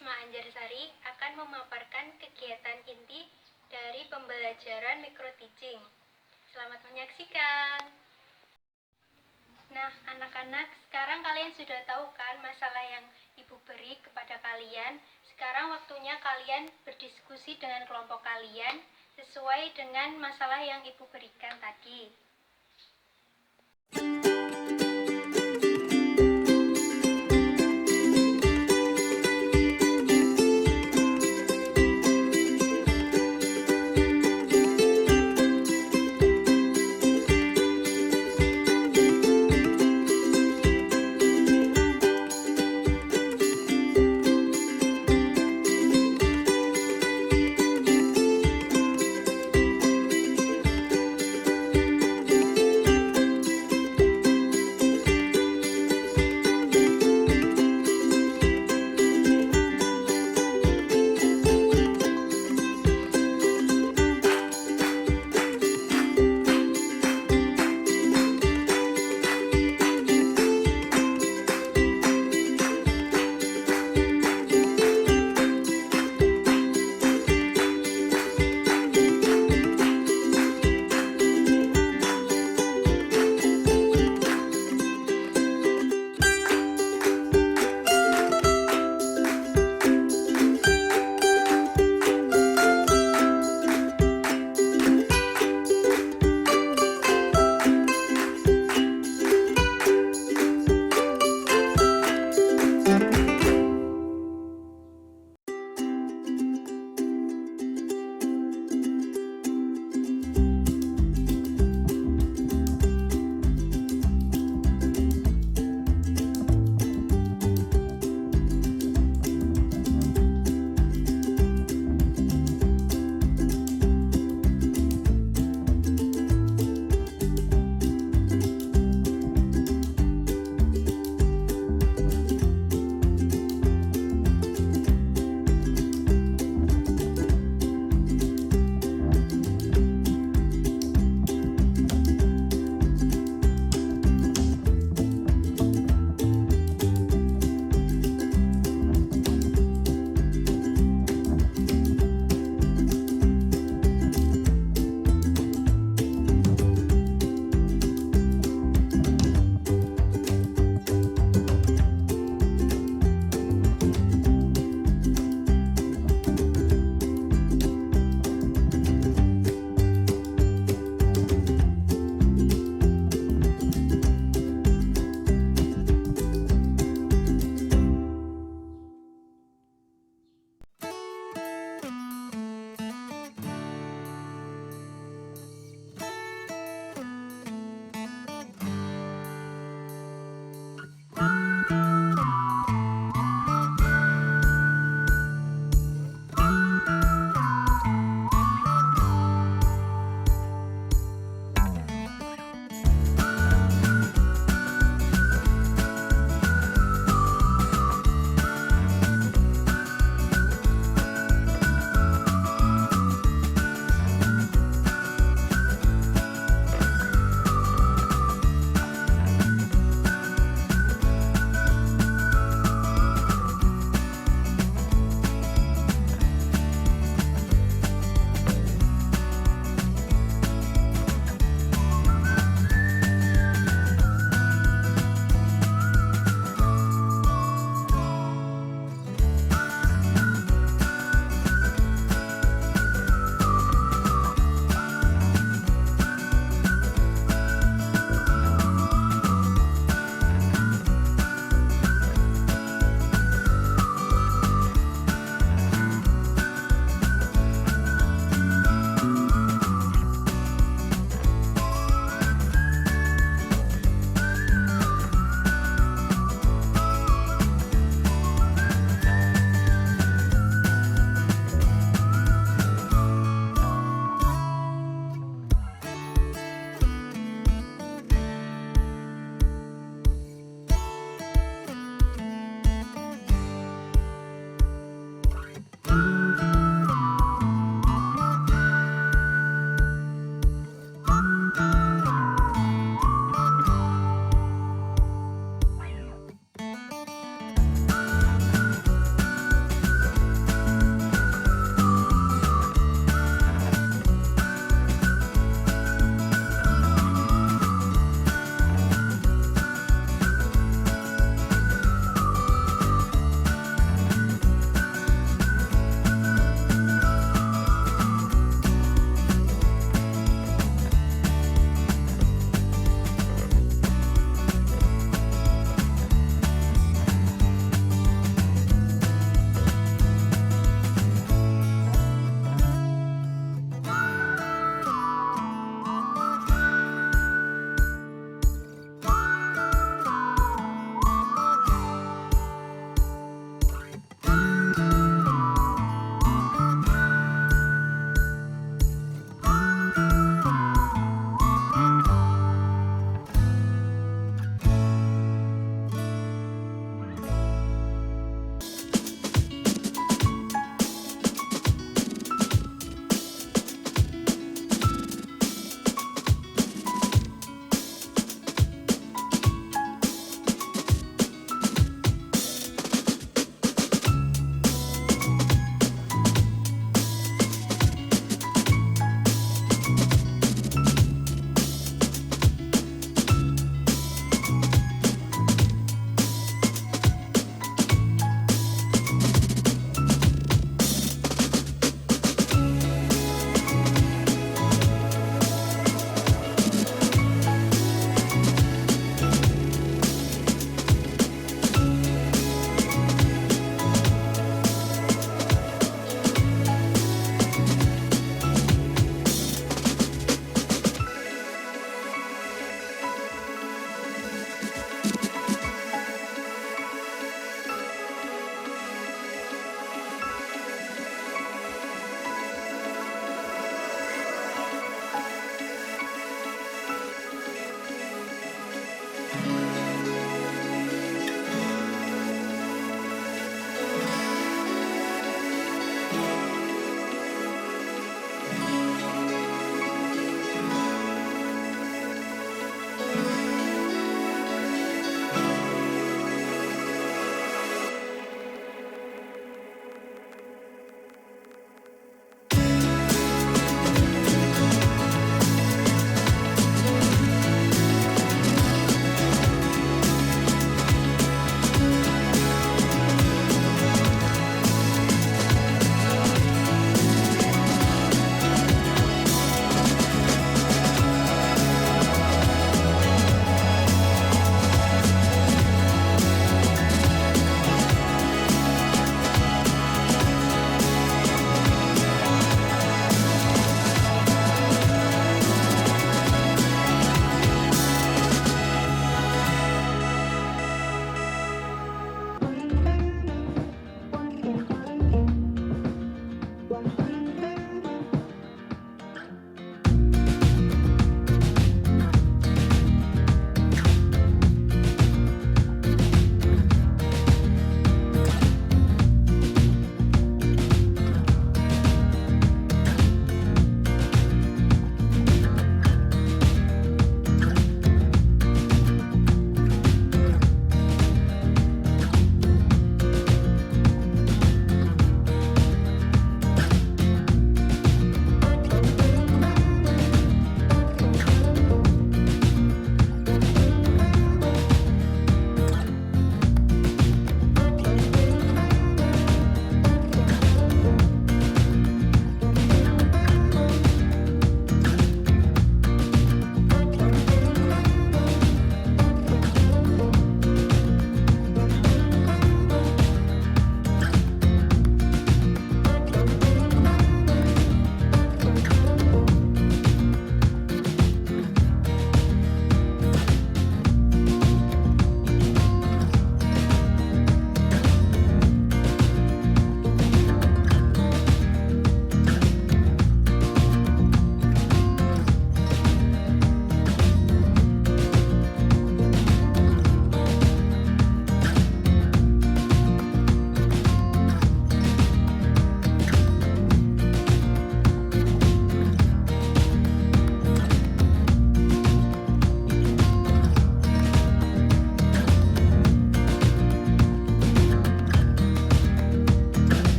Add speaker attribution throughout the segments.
Speaker 1: Risma Anjarsari akan memaparkan kegiatan inti dari pembelajaran micro-teaching. Selamat menyaksikan. Nah, anak-anak, sekarang kalian sudah tahu kan masalah yang Ibu beri kepada kalian. Sekarang waktunya kalian berdiskusi dengan kelompok kalian sesuai dengan masalah yang Ibu berikan tadi.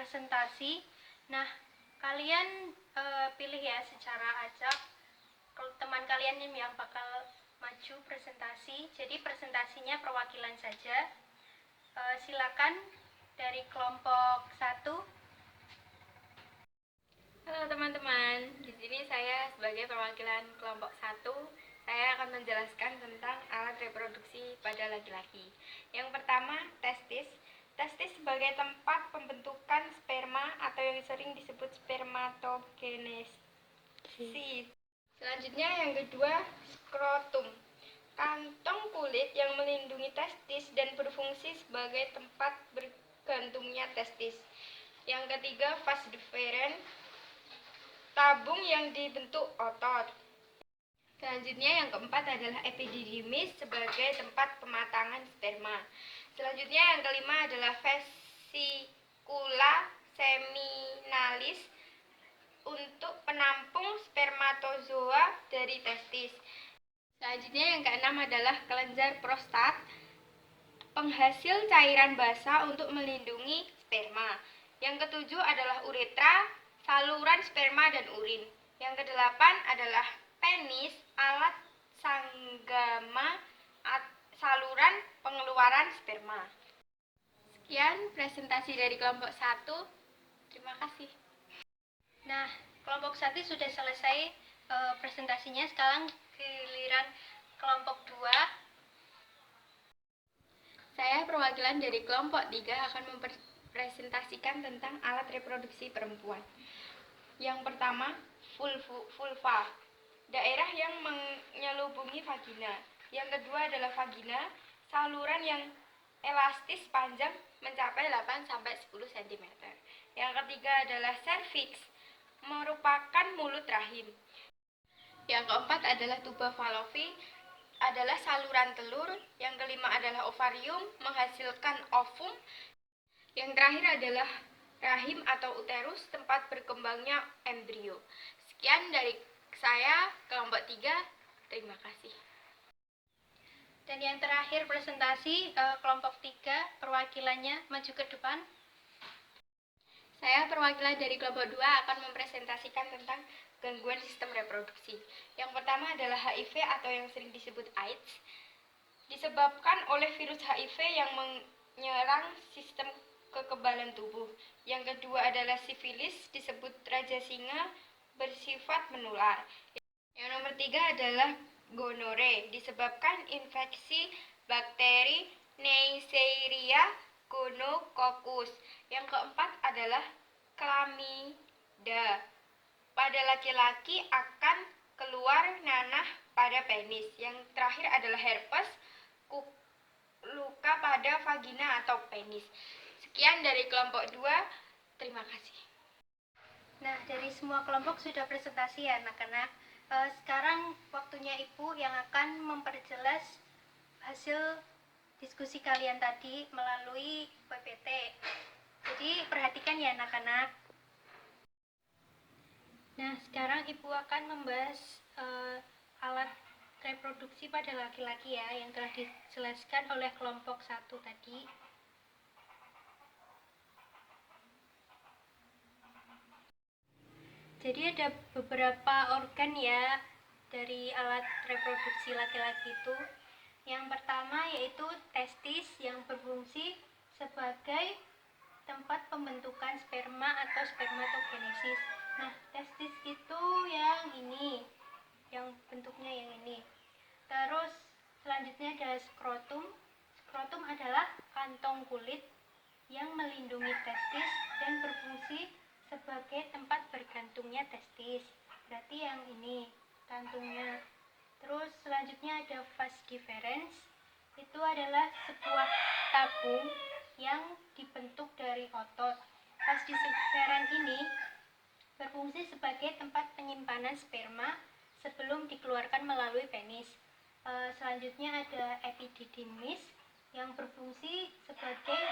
Speaker 1: presentasi. Nah, kalian pilih ya secara acak kalau teman kalian yang bakal maju presentasi. Jadi presentasinya perwakilan saja. Silakan dari kelompok 1.
Speaker 2: Halo teman-teman, di sini saya sebagai perwakilan kelompok 1. Saya akan menjelaskan tentang alat reproduksi pada laki-laki. Yang pertama, testis. Testis sebagai tempat pembentukan sperma atau yang sering disebut spermatogenesis. Selanjutnya yang kedua, skrotum. Kantong kulit yang melindungi testis dan berfungsi sebagai tempat bergantungnya testis. Yang ketiga, vas deferens, tabung yang dibentuk otot. Selanjutnya yang keempat adalah epididymis sebagai tempat pematangan sperma. Selanjutnya yang kelima adalah vesicula seminalis untuk penampung spermatozoa dari testis. Selanjutnya yang keenam adalah kelenjar prostat, penghasil cairan basah untuk melindungi sperma. Yang ketujuh adalah uretra, saluran sperma dan urin. Yang kedelapan adalah penis, alat sanggama, saluran pengeluaran sperma. Sekian presentasi dari kelompok 1. Terima kasih.
Speaker 1: Nah, kelompok 1 sudah selesai presentasinya. Sekarang giliran kelompok 2.
Speaker 2: Saya perwakilan dari kelompok 3 akan mempresentasikan tentang alat reproduksi perempuan. Yang pertama, vulva, daerah yang menyelubungi vagina. Yang kedua adalah vagina, saluran yang elastis panjang mencapai 8-10 cm. Yang ketiga adalah cervix, merupakan mulut rahim. Yang keempat adalah tuba fallopi, adalah saluran telur. Yang kelima adalah ovarium, menghasilkan ovum. Yang terakhir adalah rahim atau uterus, tempat berkembangnya embrio. Sekian dari saya, kelompok 3. Terima kasih.
Speaker 1: Dan yang terakhir presentasi kelompok 3, perwakilannya maju ke depan.
Speaker 2: Saya perwakilan dari kelompok 2 akan mempresentasikan tentang gangguan sistem reproduksi. Yang pertama adalah HIV atau yang sering disebut AIDS, disebabkan oleh virus HIV yang menyerang sistem kekebalan tubuh. Yang kedua adalah sifilis, disebut raja singa, bersifat menular. Yang nomor 3 adalah gonore, disebabkan infeksi bakteri Neisseria gonococcus. Yang keempat adalah klamida. Pada laki-laki akan keluar nanah pada penis. Yang terakhir adalah herpes, luka pada vagina atau penis. Sekian dari kelompok 2. Terima kasih.
Speaker 1: Nah, dari semua kelompok sudah presentasi ya anak-anak. Sekarang waktunya Ibu yang akan memperjelas hasil diskusi kalian tadi melalui PPT. Jadi perhatikan ya anak-anak. Nah, sekarang Ibu akan membahas alat reproduksi pada laki-laki ya, yang telah dijelaskan oleh kelompok 1 tadi. Jadi ada beberapa organ ya dari alat reproduksi laki-laki itu. Yang pertama yaitu testis yang berfungsi sebagai tempat pembentukan sperma atau spermatogenesis. Nah, testis itu yang ini, yang bentuknya yang ini. Terus selanjutnya ada skrotum. Skrotum adalah kantong kulit yang melindungi testis dan berfungsi sebagai tempat bergantungnya testis. Berarti yang ini kantungnya. Terus selanjutnya ada vas deferens. Itu adalah sebuah tabung yang dibentuk dari otot. Vas deferens ini berfungsi sebagai tempat penyimpanan sperma sebelum dikeluarkan melalui penis. Selanjutnya ada epididymis yang berfungsi sebagai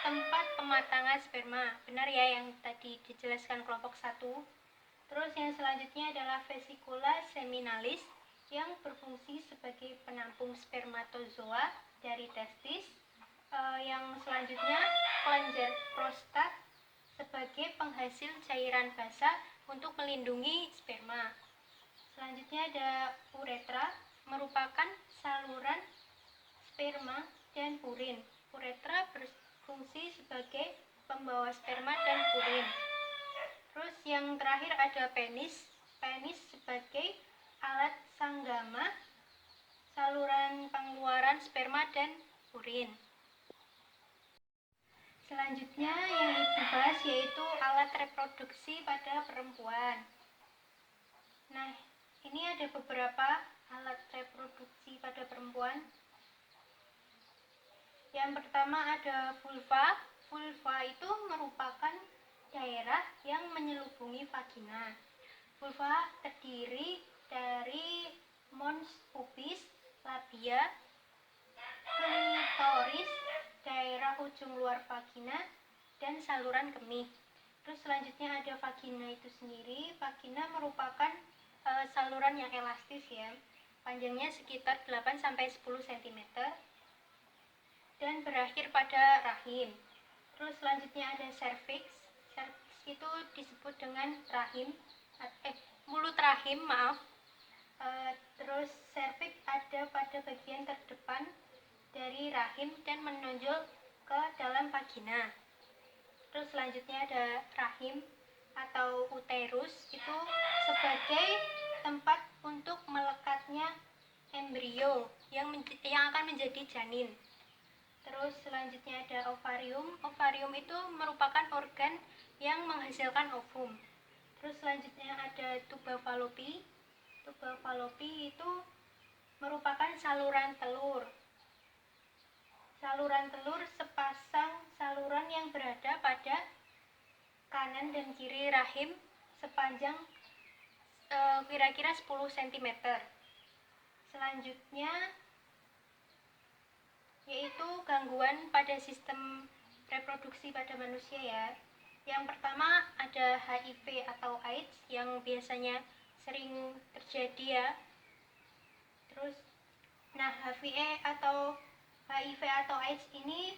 Speaker 1: tempat pematangan sperma. Benar ya yang tadi dijelaskan kelompok 1. Terus yang selanjutnya adalah vesicula seminalis yang berfungsi sebagai penampung spermatozoa dari testis. Yang selanjutnya kelenjar prostat sebagai penghasil cairan basah untuk melindungi sperma. Selanjutnya ada uretra, merupakan saluran sperma dan purin. Uretra berfungsi sebagai pembawa sperma dan purin. Terus yang terakhir ada penis. Penis sebagai alat sanggama saluran pengeluaran sperma dan purin. Selanjutnya yang dibahas yaitu alat reproduksi pada perempuan. Nah, ini ada beberapa alat reproduksi pada perempuan. Yang pertama ada vulva. Vulva itu merupakan daerah yang menyelubungi vagina. Vulva terdiri dari mons pubis, labia, klitoris, daerah ujung luar vagina, dan saluran kemih. Terus selanjutnya ada vagina itu sendiri. Vagina merupakan saluran yang elastis ya. Panjangnya sekitar 8-10 cm dan berakhir pada rahim. Terus selanjutnya ada cervix. Cervix itu disebut dengan mulut rahim, maaf. Terus cervix ada pada bagian terdepan dari rahim dan menonjol ke dalam vagina. Terus selanjutnya ada rahim atau uterus, itu sebagai tempat untuk melekatnya embrio yang akan menjadi janin. Terus selanjutnya ada ovarium. Ovarium itu merupakan organ yang menghasilkan ovum. Terus selanjutnya ada tuba fallopi. Tuba fallopi itu merupakan saluran telur. Saluran telur sepasang saluran yang berada pada kanan dan kiri rahim sepanjang kira-kira 10 cm. Selanjutnya yaitu gangguan pada sistem reproduksi pada manusia ya. Yang pertama ada HIV atau AIDS yang biasanya sering terjadi ya. Terus HIV atau AIDS ini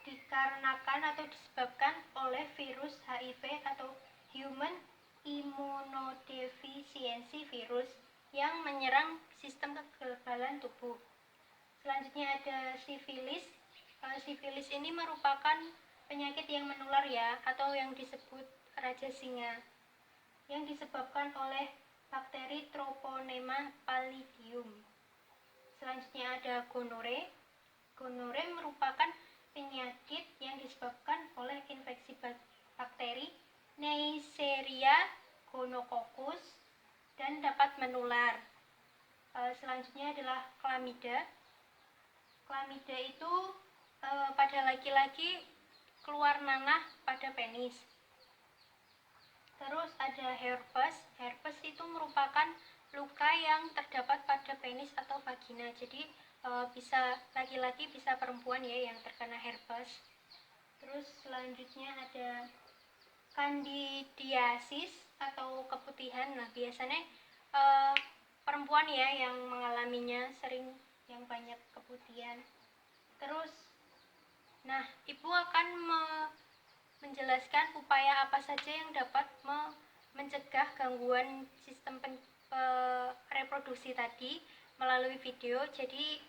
Speaker 1: dikarenakan atau disebabkan oleh virus HIV atau Human Immunodeficiency Virus yang menyerang sistem kekebalan tubuh. Selanjutnya ada sifilis. Sifilis ini merupakan penyakit yang menular ya, atau yang disebut raja singa, yang disebabkan oleh bakteri Troponema pallidum. Selanjutnya ada gonore. Gonore merupakan penyakit yang disebabkan oleh infeksi bakteri Neisseria gonococcus dan dapat menular. Selanjutnya adalah klamida. Klamida itu pada laki-laki keluar nanah pada penis. Terus ada herpes. Herpes itu merupakan luka yang terdapat pada penis atau vagina. Jadi bisa laki-laki bisa perempuan ya yang terkena herpes. Terus selanjutnya ada kandidiasis atau keputihan. Nah, biasanya perempuan ya yang mengalaminya, sering yang banyak keputihan. Terus ibu akan menjelaskan upaya apa saja yang dapat mencegah gangguan sistem reproduksi tadi melalui video. Jadi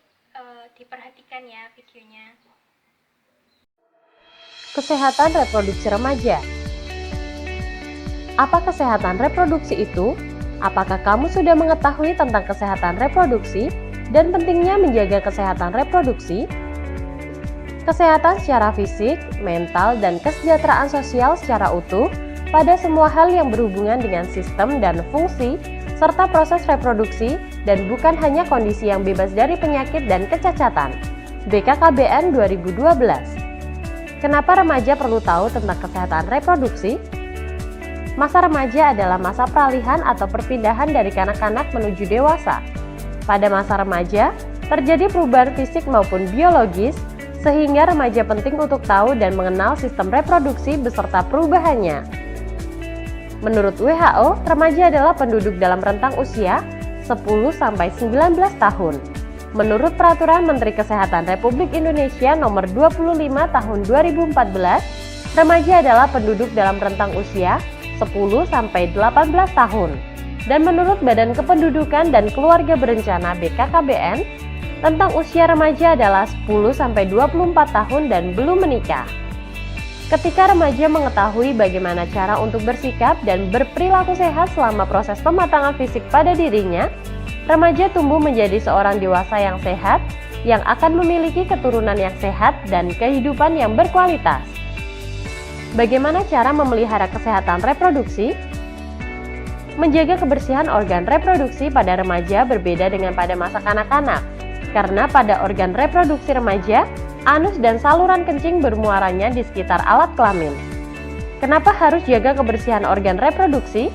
Speaker 1: diperhatikan ya videonya.
Speaker 3: Kesehatan reproduksi remaja. Apa kesehatan reproduksi itu? Apakah kamu sudah mengetahui tentang kesehatan reproduksi dan pentingnya menjaga kesehatan reproduksi? Kesehatan secara fisik, mental, dan kesejahteraan sosial secara utuh pada semua hal yang berhubungan dengan sistem dan fungsi serta proses reproduksi dan bukan hanya kondisi yang bebas dari penyakit dan kecacatan. BKKBN 2012. Kenapa remaja perlu tahu tentang kesehatan reproduksi? Masa remaja adalah masa peralihan atau perpindahan dari kanak-kanak menuju dewasa. Pada masa remaja, terjadi perubahan fisik maupun biologis, sehingga remaja penting untuk tahu dan mengenal sistem reproduksi beserta perubahannya. Menurut WHO, remaja adalah penduduk dalam rentang usia 10-19 tahun. Menurut Peraturan Menteri Kesehatan Republik Indonesia Nomor 25 Tahun 2014, Remaja adalah penduduk dalam rentang usia 10-18 tahun. Dan menurut Badan Kependudukan dan Keluarga Berencana BKKBN, rentang usia remaja adalah 10-24 tahun dan belum menikah. Ketika remaja mengetahui bagaimana cara untuk bersikap dan berperilaku sehat selama proses pematangan fisik pada dirinya, remaja tumbuh menjadi seorang dewasa yang sehat, yang akan memiliki keturunan yang sehat dan kehidupan yang berkualitas. Bagaimana cara memelihara kesehatan reproduksi? Menjaga kebersihan organ reproduksi pada remaja berbeda dengan pada masa kanak-kanak, karena pada organ reproduksi remaja, anus dan saluran kencing bermuaranya di sekitar alat kelamin. Kenapa harus jaga kebersihan organ reproduksi?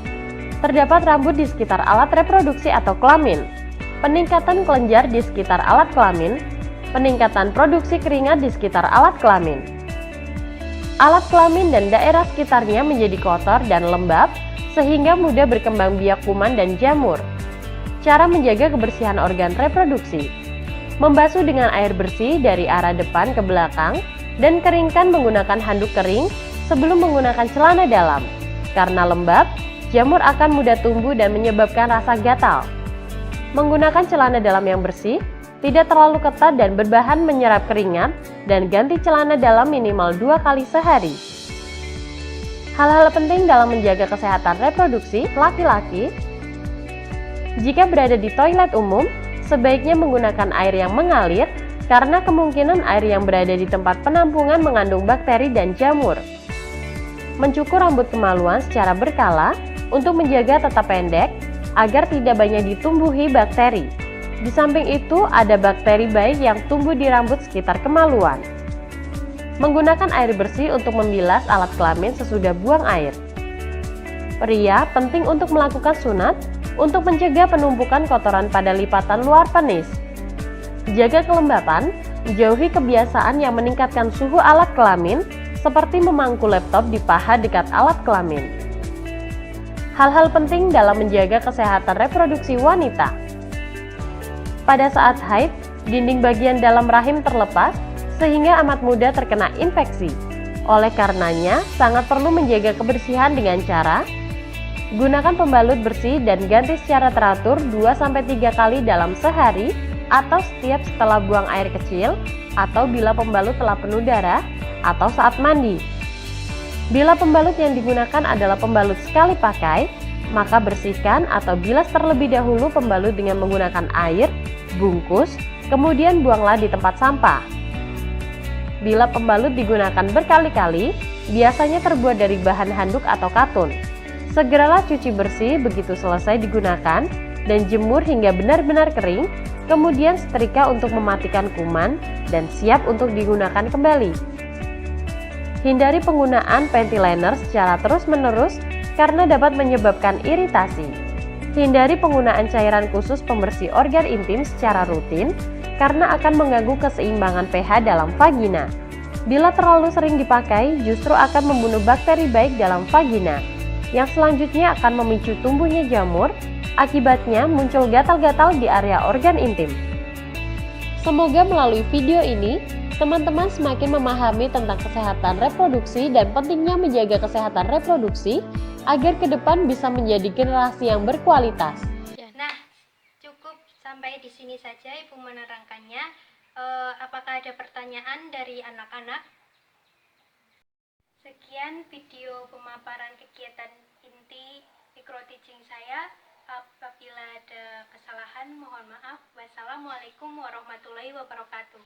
Speaker 3: Terdapat rambut di sekitar alat reproduksi atau kelamin, peningkatan kelenjar di sekitar alat kelamin, peningkatan produksi keringat di sekitar alat kelamin. Alat kelamin dan daerah sekitarnya menjadi kotor dan lembab, sehingga mudah berkembang biak kuman dan jamur. Cara menjaga kebersihan organ reproduksi: membasuh dengan air bersih dari arah depan ke belakang dan keringkan menggunakan handuk kering sebelum menggunakan celana dalam. Karena lembab, jamur akan mudah tumbuh dan menyebabkan rasa gatal. Menggunakan celana dalam yang bersih, tidak terlalu ketat dan berbahan menyerap keringat, dan ganti celana dalam minimal 2 kali sehari. Hal-hal penting dalam menjaga kesehatan reproduksi laki-laki: jika berada di toilet umum, sebaiknya menggunakan air yang mengalir karena kemungkinan air yang berada di tempat penampungan mengandung bakteri dan jamur. Mencukur rambut kemaluan secara berkala untuk menjaga tetap pendek agar tidak banyak ditumbuhi bakteri. Di samping itu, ada bakteri baik yang tumbuh di rambut sekitar kemaluan. Menggunakan air bersih untuk membilas alat kelamin sesudah buang air. Pria penting untuk melakukan sunat untuk mencegah penumpukan kotoran pada lipatan luar penis. Jaga kelembapan, jauhi kebiasaan yang meningkatkan suhu alat kelamin seperti memangku laptop di paha dekat alat kelamin. Hal-hal penting dalam menjaga kesehatan reproduksi wanita. Pada saat haid, dinding bagian dalam rahim terlepas sehingga amat mudah terkena infeksi. Oleh karenanya, sangat perlu menjaga kebersihan dengan cara gunakan pembalut bersih dan ganti secara teratur 2-3 kali dalam sehari atau setiap setelah buang air kecil atau bila pembalut telah penuh darah atau saat mandi. Bila pembalut yang digunakan adalah pembalut sekali pakai, maka bersihkan atau bilas terlebih dahulu pembalut dengan menggunakan air, bungkus, kemudian buanglah di tempat sampah. Bila pembalut digunakan berkali-kali, biasanya terbuat dari bahan handuk atau katun. Segeralah cuci bersih begitu selesai digunakan dan jemur hingga benar-benar kering, kemudian setrika untuk mematikan kuman dan siap untuk digunakan kembali. Hindari penggunaan panty liner secara terus-menerus karena dapat menyebabkan iritasi. Hindari penggunaan cairan khusus pembersih organ intim secara rutin karena akan mengganggu keseimbangan pH dalam vagina. Bila terlalu sering dipakai, justru akan membunuh bakteri baik dalam vagina, yang selanjutnya akan memicu tumbuhnya jamur, akibatnya muncul gatal-gatal di area organ intim. Semoga melalui video ini, teman-teman semakin memahami tentang kesehatan reproduksi dan pentingnya menjaga kesehatan reproduksi agar ke depan bisa menjadi generasi yang berkualitas.
Speaker 1: Nah, cukup sampai di sini saja Ibu menerangkannya. Apakah ada pertanyaan dari anak-anak? Sekian video pemaparan kegiatan inti micro teaching saya. Apabila ada kesalahan, mohon maaf. Wassalamualaikum warahmatullahi wabarakatuh.